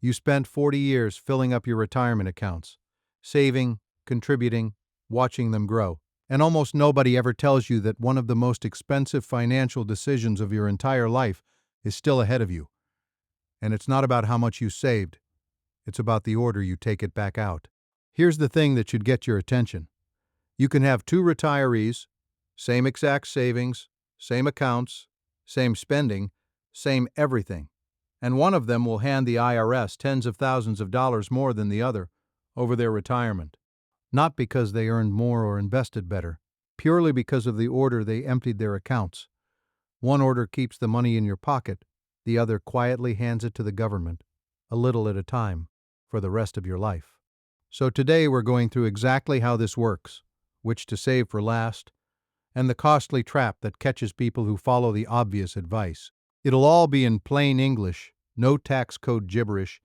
You spent 40 years filling up your retirement accounts, saving, contributing, watching them grow. And almost nobody ever tells you that one of the most expensive financial decisions of your entire life is still ahead of you. And it's not about how much you saved, it's about the order you take it back out. Here's the thing that should get your attention. You can have two retirees, same exact savings, same accounts, same spending, same everything. And one of them will hand the IRS tens of thousands of dollars more than the other over their retirement. Not because they earned more or invested better, purely because of the order they emptied their accounts. One order keeps the money in your pocket, the other quietly hands it to the government, a little at a time, for the rest of your life. So today we're going through exactly how this works, which to save for last, and the costly trap that catches people who follow the obvious advice. It'll all be in plain English, no tax code gibberish,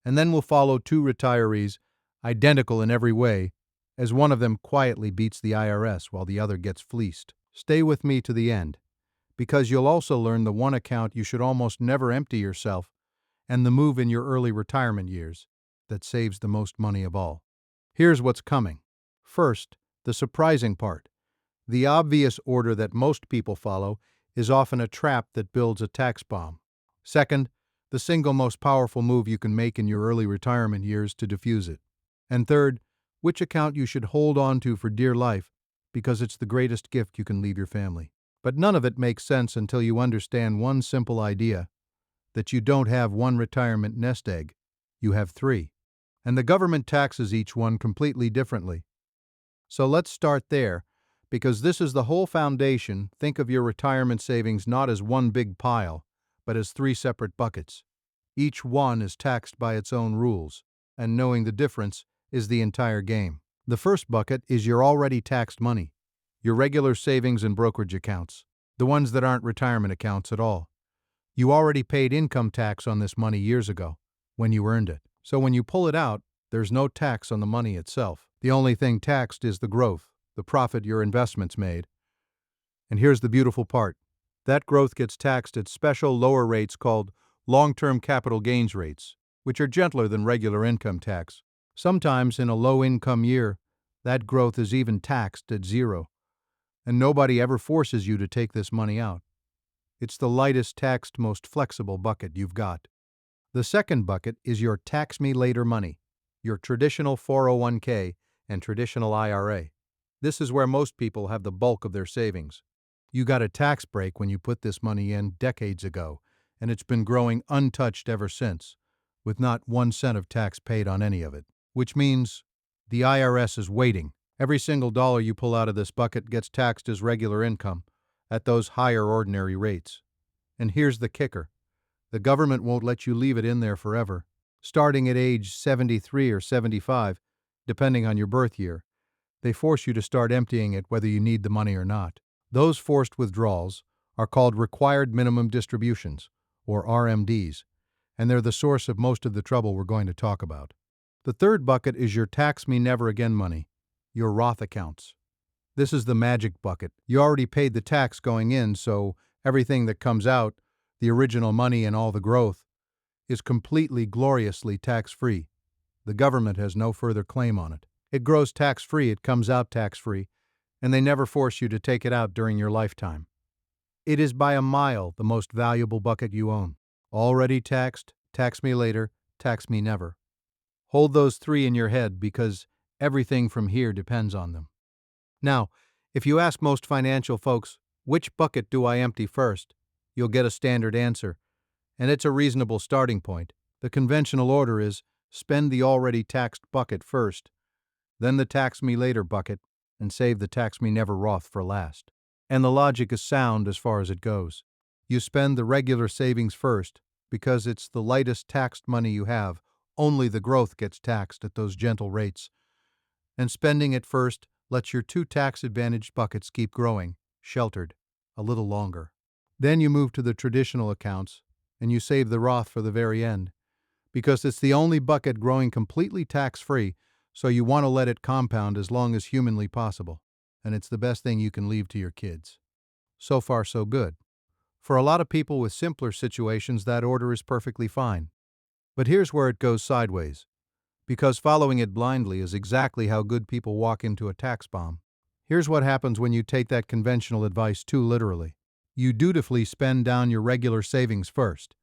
and then we'll follow two retirees, identical in every way, as one of them quietly beats the IRS while the other gets fleeced. Stay with me to the end, because you'll also learn the one account you should almost never empty yourself, and the move in your early retirement years that saves the most money of all. Here's what's coming. First, the surprising part. The obvious order that most people follow is often a trap that builds a tax bomb. Second, the single most powerful move you can make in your early retirement years to defuse it. And third, which account you should hold on to for dear life because it's the greatest gift you can leave your family. But none of it makes sense until you understand one simple idea, that you don't have one retirement nest egg, you have three. And the government taxes each one completely differently. So let's start there, because this is the whole foundation. Think of your retirement savings not as one big pile, but as three separate buckets. Each one is taxed by its own rules, and knowing the difference is the entire game. The first bucket is your already taxed money, your regular savings and brokerage accounts, the ones that aren't retirement accounts at all. You already paid income tax on this money years ago, when you earned it. So when you pull it out, there's no tax on the money itself. The only thing taxed is the growth, the profit your investments made. And here's the beautiful part. That growth gets taxed at special lower rates called long-term capital gains rates, which are gentler than regular income tax. Sometimes in a low-income year, that growth is even taxed at zero. And nobody ever forces you to take this money out. It's the lightest taxed, most flexible bucket you've got. The second bucket is your tax-me-later money, your traditional 401k and traditional IRA. This is where most people have the bulk of their savings. You got a tax break when you put this money in decades ago, and it's been growing untouched ever since, with not 1 cent of tax paid on any of it. Which means the IRS is waiting. Every single dollar you pull out of this bucket gets taxed as regular income at those higher ordinary rates. And here's the kicker. The government won't let you leave it in there forever. Starting at age 73 or 75, depending on your birth year, they force you to start emptying it whether you need the money or not. Those forced withdrawals are called required minimum distributions, or RMDs, and they're the source of most of the trouble we're going to talk about. The third bucket is your tax-me-never-again money, your Roth accounts. This is the magic bucket. You already paid the tax going in, so everything that comes out, the original money and all the growth, is completely gloriously tax-free. The government has no further claim on it. It grows tax-free, it comes out tax-free, and they never force you to take it out during your lifetime. It is by a mile the most valuable bucket you own. Already taxed, tax me later, tax me never. Hold those three in your head because everything from here depends on them. Now, if you ask most financial folks, which bucket do I empty first, you'll get a standard answer, and it's a reasonable starting point. The conventional order is spend the already taxed bucket first, then the tax me later bucket, and save the tax me never Roth for last. And the logic is sound as far as it goes. You spend the regular savings first because it's the lightest taxed money you have. Only the growth gets taxed at those gentle rates. And spending it first lets your two tax-advantaged buckets keep growing, sheltered, a little longer. Then you move to the traditional accounts, and you save the Roth for the very end, because it's the only bucket growing completely tax-free, so you want to let it compound as long as humanly possible, and it's the best thing you can leave to your kids. So far, so good. For a lot of people with simpler situations, that order is perfectly fine. But here's where it goes sideways, because following it blindly is exactly how good people walk into a tax bomb. Here's what happens when you take that conventional advice too literally. You dutifully spend down your regular savings first,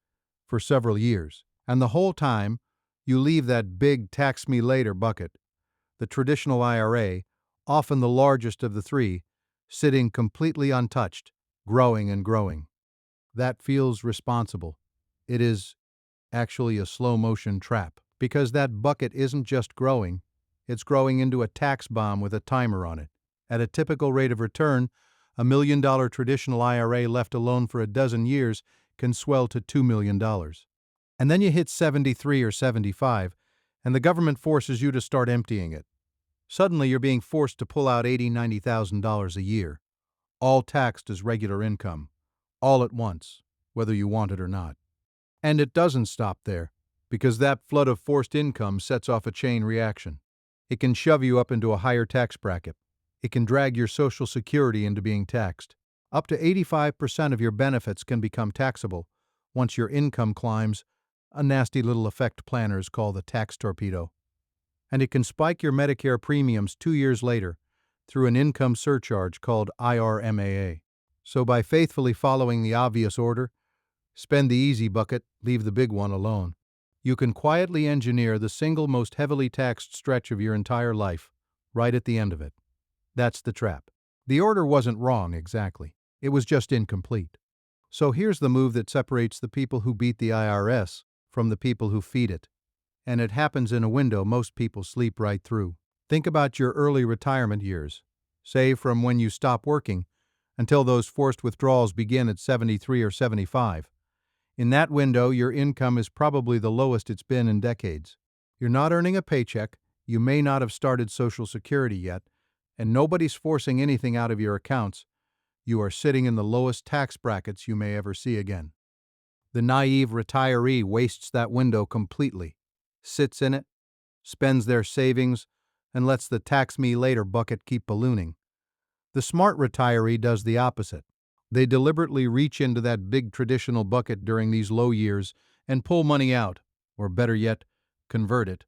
for several years, and the whole time, you leave that big tax me later bucket, the traditional IRA, often the largest of the three, sitting completely untouched, growing and growing. That feels responsible. It is actually a slow motion trap, because that bucket isn't just growing, it's growing into a tax bomb with a timer on it. At a typical rate of return, $1 million traditional IRA left alone for a dozen years can swell to $2 million. And then you hit 73 or 75, and the government forces you to start emptying it. Suddenly you're being forced to pull out $80,000, $90,000 a year, all taxed as regular income, all at once, whether you want it or not. And it doesn't stop there, because that flood of forced income sets off a chain reaction. It can shove you up into a higher tax bracket. It can drag your Social Security into being taxed. Up to 85% of your benefits can become taxable once your income climbs a nasty little effect planners call the tax torpedo. And it can spike your Medicare premiums 2 years later through an income surcharge called IRMAA. So by faithfully following the obvious order, spend the easy bucket, leave the big one alone, you can quietly engineer the single most heavily taxed stretch of your entire life, right at the end of it. That's the trap. The order wasn't wrong exactly. It was just incomplete. So here's the move that separates the people who beat the IRS from the people who feed it. And it happens in a window most people sleep right through. Think about your early retirement years. Say from when you stop working until those forced withdrawals begin at 73 or 75. In that window, your income is probably the lowest it's been in decades. You're not earning a paycheck, you may not have started Social Security yet, and nobody's forcing anything out of your accounts. You are sitting in the lowest tax brackets you may ever see again. The naive retiree wastes that window completely, sits in it, spends their savings, and lets the tax me later bucket keep ballooning. The smart retiree does the opposite. They deliberately reach into that big traditional bucket during these low years and pull money out, or better yet, convert it,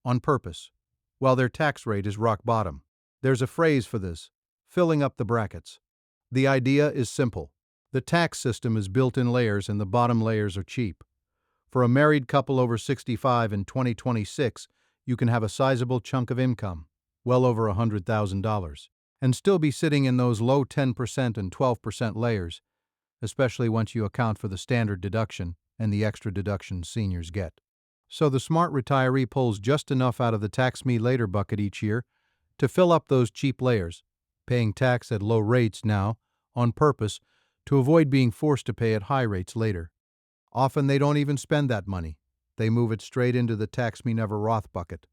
on purpose, while their tax rate is rock bottom. There's a phrase for this: filling up the brackets. The idea is simple. The tax system is built in layers and the bottom layers are cheap. For a married couple over 65 in 2026, you can have a sizable chunk of income, well over $100,000, and still be sitting in those low 10% and 12% layers, especially once you account for the standard deduction and the extra deductions seniors get. So the smart retiree pulls just enough out of the tax me later bucket each year to fill up those cheap layers, paying tax at low rates now, on purpose, to avoid being forced to pay at high rates later. Often they don't even spend that money. They move it straight into the tax me never Roth bucket.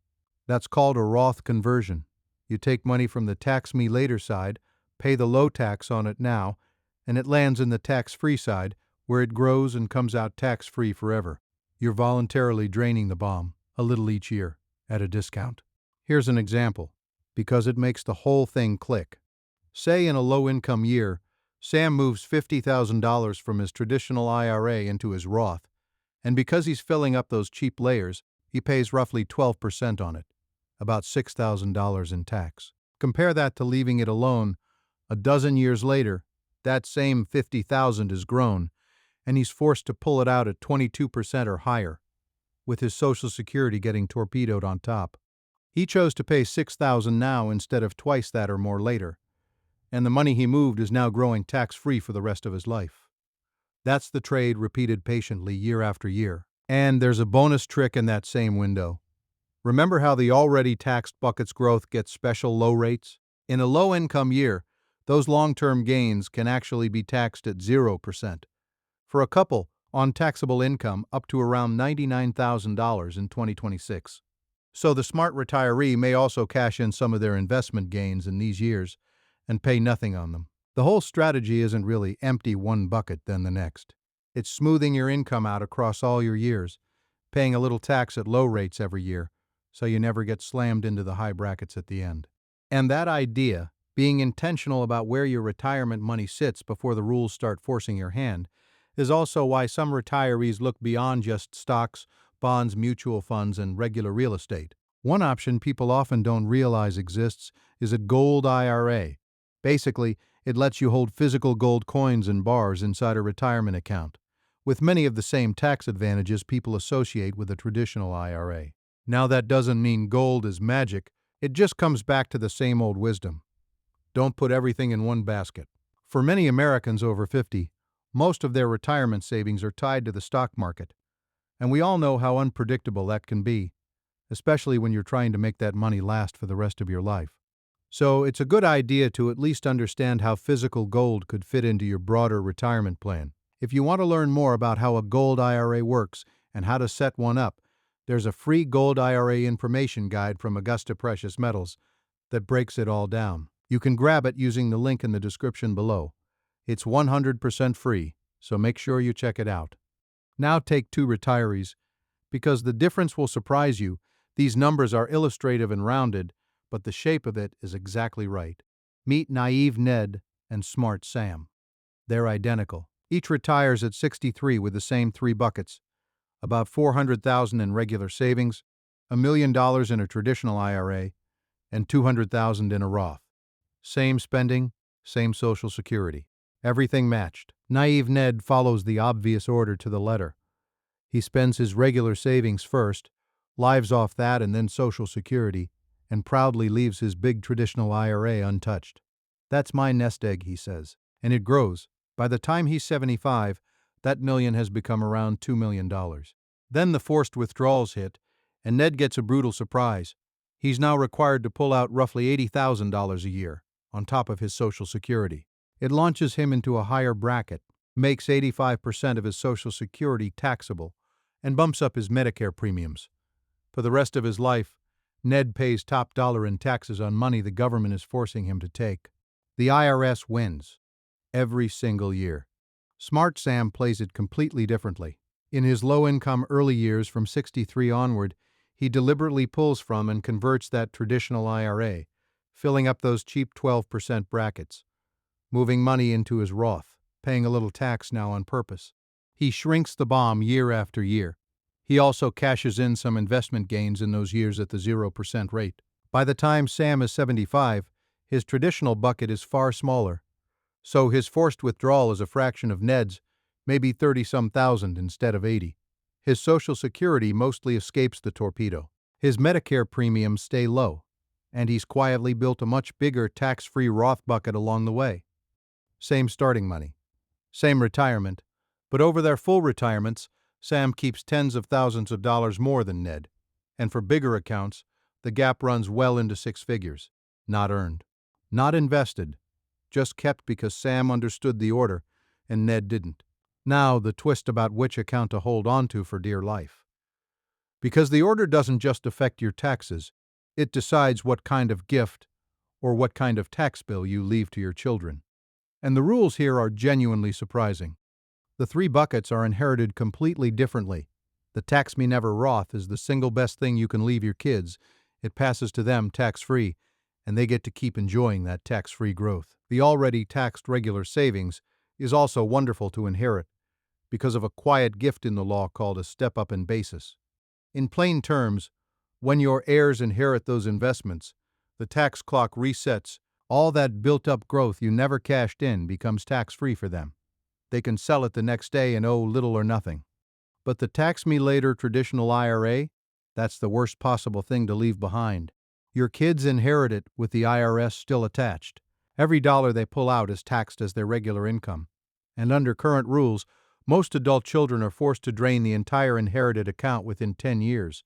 That's called a Roth conversion. You take money from the tax me later side, pay the low tax on it now, and it lands in the tax-free side, where it grows and comes out tax-free forever. You're voluntarily draining the bomb, a little each year, at a discount. Here's an example, because it makes the whole thing click. Say in a low-income year, Sam moves $50,000 from his traditional IRA into his Roth, and because he's filling up those cheap layers, he pays roughly 12% on it, about $6,000 in tax. Compare that to leaving it alone. A dozen years later, that same $50,000 is grown, and he's forced to pull it out at 22% or higher, with his Social Security getting torpedoed on top. He chose to pay $6,000 now instead of twice that or more later, and the money he moved is now growing tax-free for the rest of his life. That's the trade repeated patiently year after year. And there's a bonus trick in that same window. Remember how the already taxed bucket's growth gets special low rates? In a low-income year, those long-term gains can actually be taxed at 0%. For a couple, on taxable income up to around $99,000 in 2026. So the smart retiree may also cash in some of their investment gains in these years and pay nothing on them. The whole strategy isn't really empty one bucket then the next. It's smoothing your income out across all your years, paying a little tax at low rates every year, so you never get slammed into the high brackets at the end. And that idea, being intentional about where your retirement money sits before the rules start forcing your hand, is also why some retirees look beyond just stocks, bonds, mutual funds, and regular real estate. One option people often don't realize exists is a gold IRA. Basically, it lets you hold physical gold coins and bars inside a retirement account, with many of the same tax advantages people associate with a traditional IRA. Now, that doesn't mean gold is magic, it just comes back to the same old wisdom. Don't put everything in one basket. For many Americans over 50, most of their retirement savings are tied to the stock market, and we all know how unpredictable that can be, especially when you're trying to make that money last for the rest of your life. So it's a good idea to at least understand how physical gold could fit into your broader retirement plan. If you want to learn more about how a gold IRA works and how to set one up, there's a free Gold IRA information guide from Augusta Precious Metals that breaks it all down. You can grab it using the link in the description below. It's 100% free, so make sure you check it out. Now take two retirees. Because the difference will surprise you, these numbers are illustrative and rounded, but the shape of it is exactly right. Meet Naive Ned and Smart Sam. They're identical. Each retires at 63 with the same three buckets: about $400,000 in regular savings, $1 million in a traditional IRA, and $200,000 in a Roth. Same spending, same Social Security. Everything matched. Naive Ned follows the obvious order to the letter. He spends his regular savings first, lives off that and then Social Security, and proudly leaves his big traditional IRA untouched. That's my nest egg, he says, and it grows. By the time he's 75, that million has become around $2 million. Then the forced withdrawals hit, and Ned gets a brutal surprise. He's now required to pull out roughly $80,000 a year, on top of his Social Security. It launches him into a higher bracket, makes 85% of his Social Security taxable, and bumps up his Medicare premiums. For the rest of his life, Ned pays top dollar in taxes on money the government is forcing him to take. The IRS wins. Every single year. Smart Sam plays it completely differently. In his low-income early years from 63 onward, he deliberately pulls from and converts that traditional IRA, filling up those cheap 12% brackets, moving money into his Roth, paying a little tax now on purpose. He shrinks the bomb year after year. He also cashes in some investment gains in those years at the 0% rate. By the time Sam is 75, his traditional bucket is far smaller, so his forced withdrawal is a fraction of Ned's, maybe 30-some thousand instead of 80. His Social Security mostly escapes the torpedo. His Medicare premiums stay low, and he's quietly built a much bigger tax-free Roth bucket along the way. Same starting money, same retirement, but over their full retirements, Sam keeps tens of thousands of dollars more than Ned, and for bigger accounts, the gap runs well into six figures. Not earned, not invested, just kept because Sam understood the order and Ned didn't. Now, the twist about which account to hold on to for dear life. Because the order doesn't just affect your taxes, it decides what kind of gift or what kind of tax bill you leave to your children. And the rules here are genuinely surprising. The three buckets are inherited completely differently. The Tax Me Never Roth is the single best thing you can leave your kids. It passes to them tax-free, and they get to keep enjoying that tax-free growth. The already taxed regular savings is also wonderful to inherit because of a quiet gift in the law called a step-up in basis. In plain terms, when your heirs inherit those investments, the tax clock resets. All that built-up growth you never cashed in becomes tax-free for them. They can sell it the next day and owe little or nothing. But the Tax Me Later traditional IRA, that's the worst possible thing to leave behind. Your kids inherit it with the IRS still attached. Every dollar they pull out is taxed as their regular income. And under current rules, most adult children are forced to drain the entire inherited account within 10 years,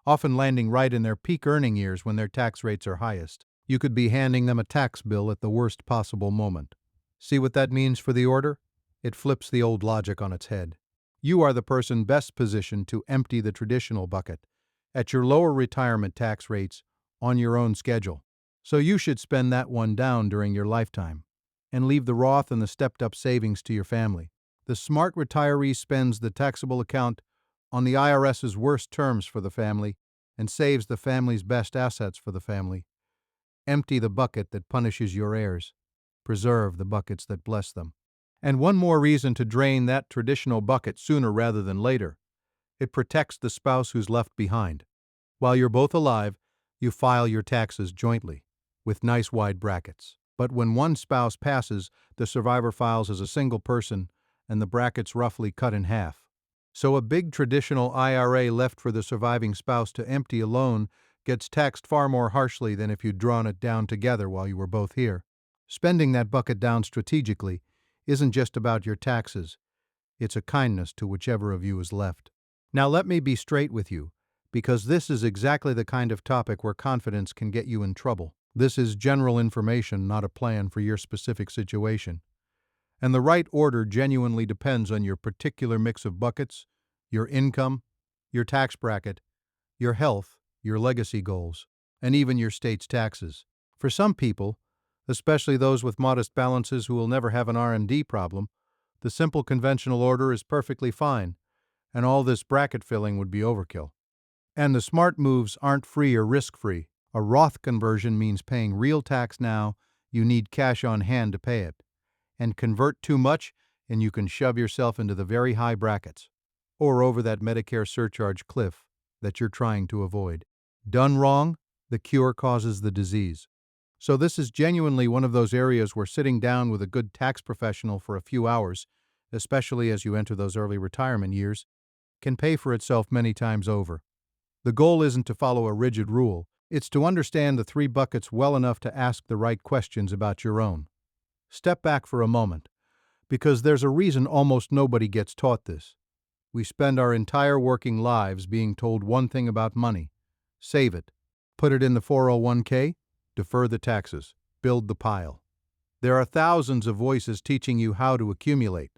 often landing right in their peak earning years when their tax rates are highest. You could be handing them a tax bill at the worst possible moment. See what that means for the order? It flips the old logic on its head. You are the person best positioned to empty the traditional bucket at your lower retirement tax rates on your own schedule. So you should spend that one down during your lifetime and leave the Roth and the stepped-up savings to your family. The smart retiree spends the taxable account on the IRS's worst terms for the family and saves the family's best assets for the family. Empty the bucket that punishes your heirs. Preserve the buckets that bless them. And one more reason to drain that traditional bucket sooner rather than later. It protects the spouse who's left behind. While you're both alive, you file your taxes jointly, with nice wide brackets. But when one spouse passes, the survivor files as a single person, and the brackets roughly cut in half. So a big traditional IRA left for the surviving spouse to empty alone gets taxed far more harshly than if you'd drawn it down together while you were both here. Spending that bucket down strategically isn't just about your taxes, it's a kindness to whichever of you is left. Now let me be straight with you, because this is exactly the kind of topic where confidence can get you in trouble. This is general information, not a plan for your specific situation. And the right order genuinely depends on your particular mix of buckets, your income, your tax bracket, your health, your legacy goals, and even your state's taxes. For some people, especially those with modest balances who will never have an R&D problem, the simple conventional order is perfectly fine, and all this bracket filling would be overkill. And the smart moves aren't free or risk-free. A Roth conversion means paying real tax now, you need cash on hand to pay it. And convert too much, and you can shove yourself into the very high brackets, or over that Medicare surcharge cliff that you're trying to avoid. Done wrong, the cure causes the disease. So this is genuinely one of those areas where sitting down with a good tax professional for a few hours, especially as you enter those early retirement years, can pay for itself many times over. The goal isn't to follow a rigid rule, it's to understand the three buckets well enough to ask the right questions about your own. Step back for a moment, because there's a reason almost nobody gets taught this. We spend our entire working lives being told one thing about money: save it, put it in the 401k, defer the taxes, build the pile. There are thousands of voices teaching you how to accumulate.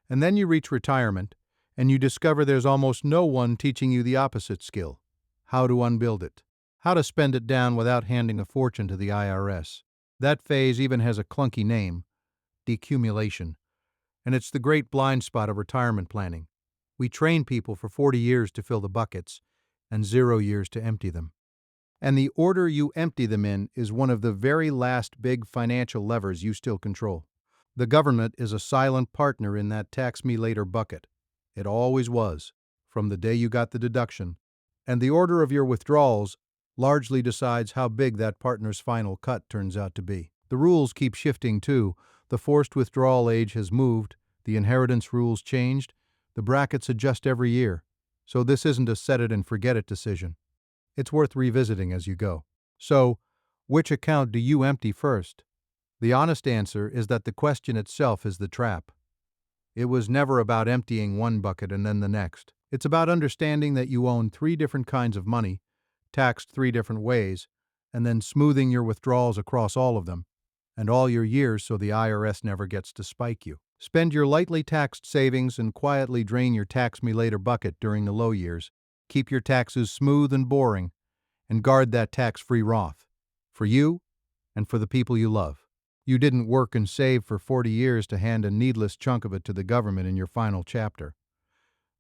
And then you reach retirement, and you discover there's almost no one teaching you the opposite skill: how to unbuild it, how to spend it down without handing a fortune to the IRS. That phase even has a clunky name: decumulation. And it's the great blind spot of retirement planning. We train people for 40 years to fill the buckets and 0 years to empty them. And the order you empty them in is one of the very last big financial levers you still control. The government is a silent partner in that tax me later bucket. It always was, from the day you got the deduction. And the order of your withdrawals largely decides how big that partner's final cut turns out to be. The rules keep shifting too. The forced withdrawal age has moved, the inheritance rules changed, the brackets adjust every year. So this isn't a set it and forget it decision. It's worth revisiting as you go. So, which account do you empty first? The honest answer is that the question itself is the trap. It was never about emptying one bucket and then the next. It's about understanding that you own 3 different kinds of money, taxed 3 different ways, and then smoothing your withdrawals across all of them, and all your years so the IRS never gets to spike you. Spend your lightly taxed savings and quietly drain your tax-me-later bucket during the low years. Keep your taxes smooth and boring, and guard that tax-free Roth. For you, and for the people you love. You didn't work and save for 40 years to hand a needless chunk of it to the government in your final chapter.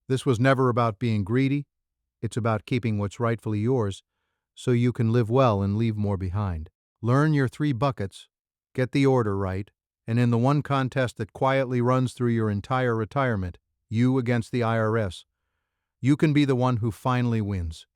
This was never about being greedy. It's about keeping what's rightfully yours so you can live well and leave more behind. Learn your 3 buckets, get the order right, and in the one contest that quietly runs through your entire retirement, you against the IRS, you can be the one who finally wins.